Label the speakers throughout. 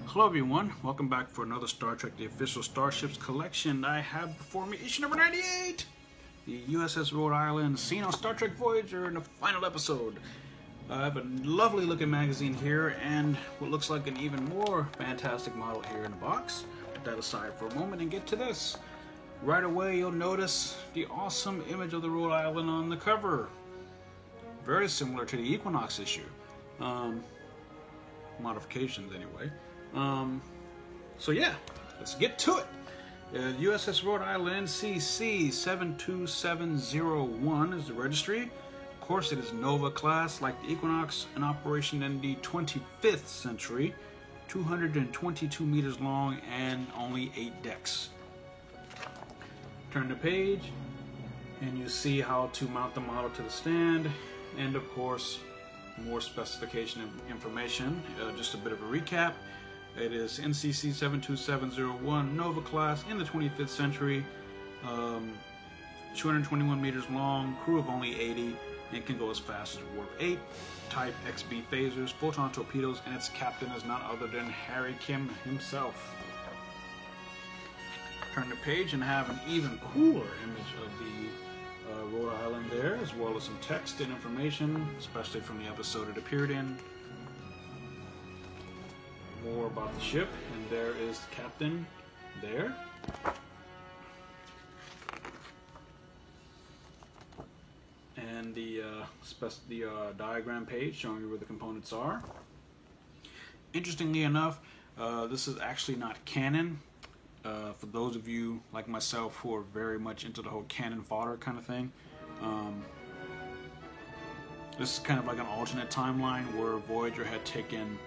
Speaker 1: Hello everyone, welcome back for another Star Trek The Official Starships collection. I have before me issue number 98, the USS Rhode Island, seen on Star Trek Voyager in the final episode. I have a lovely looking magazine here and what looks like an even more fantastic model here in the box. Put that aside for a moment and get to this. Right away you'll notice the awesome image of the Rhode Island on the cover. Very similar to the Equinox issue. Modifications anyway. So yeah, let's get to it. USS Rhode Island NCC 72701 is the registry. Of course, it is Nova class, like the Equinox, in operation in the 25th century, 222 meters long and only 8 decks. Turn the page, and you see how to mount the model to the stand, and of course, more specification and information. Just a bit of a recap. It is NCC 72701 Nova class in the 25th century, 221 meters long, crew of only 80, and can go as fast as warp 8. Type XB phasers, photon torpedoes, and its captain is none other than Harry Kim himself. Turn the page and have an even cooler image of the Rhode Island there, as well as some text and information, especially from the episode it appeared in. More about the ship, and there is the captain there. And the diagram page showing you where the components are. Interestingly enough, this is actually not canon. For those of you like myself who are very much into the whole cannon fodder kind of thing, this is kind of like an alternate timeline where Voyager had taken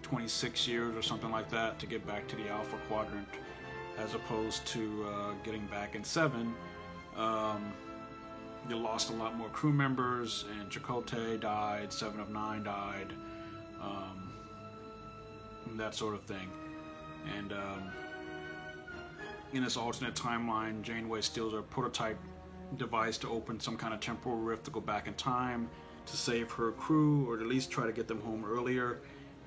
Speaker 1: 26 years or something like that to get back to the Alpha Quadrant, as opposed to getting back in 7. You lost a lot more crew members, and Chakotay died, 7 of 9 died, that sort of thing. And in this alternate timeline, Janeway steals a prototype device to open some kind of temporal rift to go back in time to save her crew, or at least try to get them home earlier.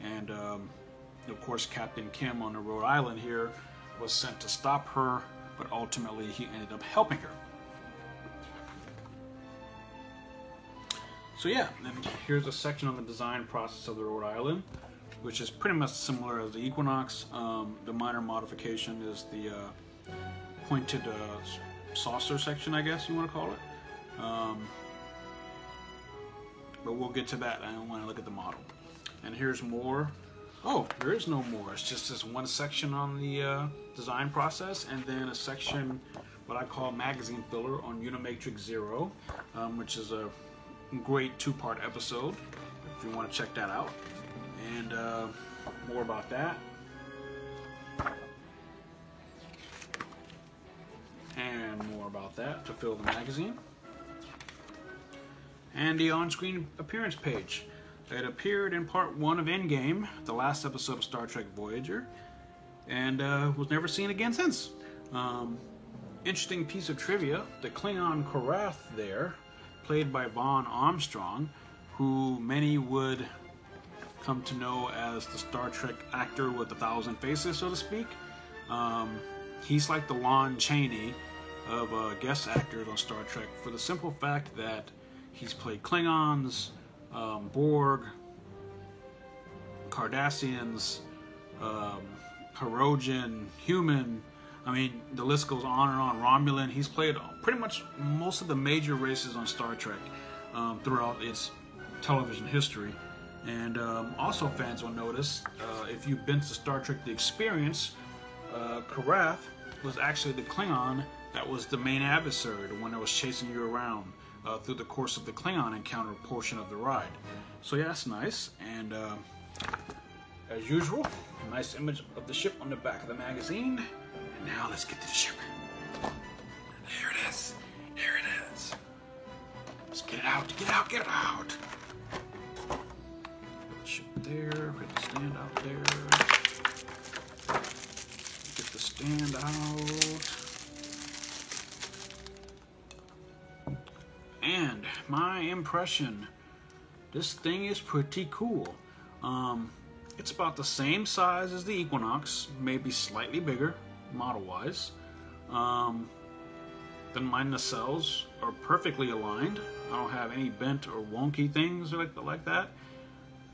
Speaker 1: And of course, Captain Kim on the Rhode Island here was sent to stop her, but ultimately he ended up helping her. So yeah, and here's a section on the design process of the Rhode Island, which is pretty much similar as the Equinox. The minor modification is the pointed saucer section, I guess you want to call it. But we'll get to that when I look at the model. And here's more. Oh, there is no more. It's just this one section on the design process, and then a section, what I call magazine filler, on Unimatrix Zero, which is a great 2-part episode, if you want to check that out. And more about that. And more about that to fill the magazine. And the on-screen appearance page. It appeared in part 1 of Endgame, the last episode of Star Trek Voyager, and was never seen again since. Interesting piece of trivia, the Klingon Karath there, played by Vaughn Armstrong, who many would come to know as the Star Trek actor with 1,000 faces, so to speak. He's like the Lon Chaney of guest actors on Star Trek, for the simple fact that he's played Klingons, Borg, Cardassians, Hirogen, human. I mean, the list goes on and on. Romulan. He's played pretty much most of the major races on Star Trek throughout its television history. And also, fans will notice, if you've been to Star Trek The Experience, Karath was actually the Klingon that was the main adversary, the one that was chasing you around through the course of the Klingon encounter portion of the ride. So yeah, that's nice. And as usual, a nice image of the ship on the back of the magazine. And now let's get to the ship. Here it is. Here it is. Let's get it out. Get it out. Get it out. Ship there. Put the stand out there. Get the stand out. And my impression, this thing is pretty cool. It's about the same size as the Equinox, maybe slightly bigger, model-wise. Then my nacelles are perfectly aligned. I don't have any bent or wonky things like that.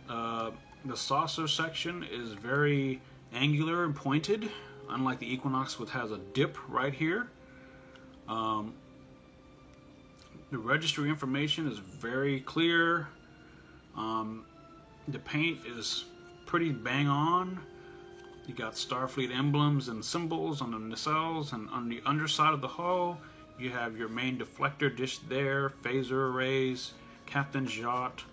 Speaker 1: The saucer section is very angular and pointed, unlike the Equinox, which has a dip right here. The registry information is very clear. The paint is pretty bang on. You got Starfleet emblems and symbols on the nacelles, and on the underside of the hull you have your main deflector dish there, phaser arrays, captain's yacht,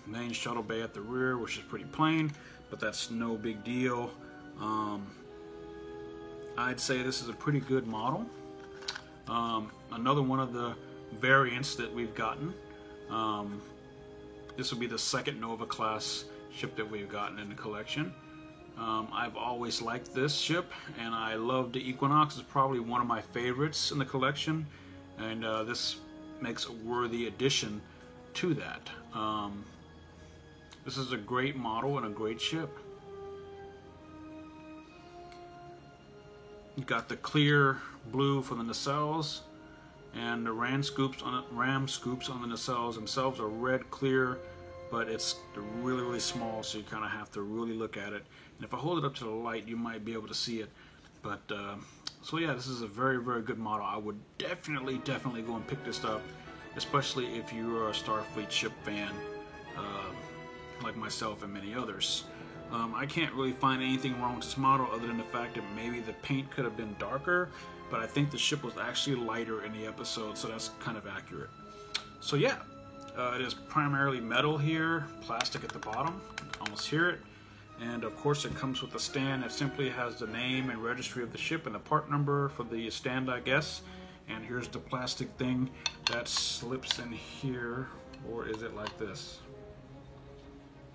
Speaker 1: main shuttle bay at the rear, which is pretty plain, but that's no big deal. I'd say this is a pretty good model. Another one of the variants that we've gotten. This will be the second Nova class ship that we've gotten in the collection. I've always liked this ship, and I love the Equinox. It's probably one of my favorites in the collection, and this makes a worthy addition to that. This is a great model and a great ship. You got the clear blue for the nacelles, and the ram scoops on the nacelles themselves are red clear, but it's really, really small, so you kind of have to really look at it. And if I hold it up to the light, you might be able to see it. But so yeah, this is a very, very good model. I would definitely go and pick this up, especially if you are a Starfleet ship fan, like myself and many others. I can't really find anything wrong with this model other than the fact that maybe the paint could have been darker, but I think the ship was actually lighter in the episode, so that's kind of accurate. So yeah, it is primarily metal here, plastic at the bottom, almost hear it, and of course it comes with a stand that simply has the name and registry of the ship and the part number for the stand, I guess. And here's the plastic thing that slips in here, or is it like this?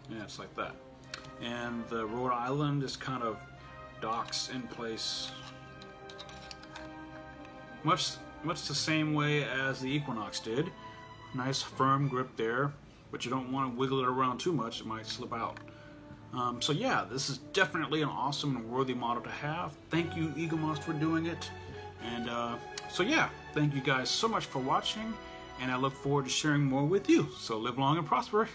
Speaker 1: Yeah, it's like that. And the Rhode Island is kind of docks in place, much the same way as the Equinox did. Nice firm grip there, but you don't want to wiggle it around too much, it might slip out. So yeah, this is definitely an awesome and worthy model to have. Thank you, Eaglemoss, for doing it. And so yeah, thank you guys so much for watching, and I look forward to sharing more with you. So live long and prosper.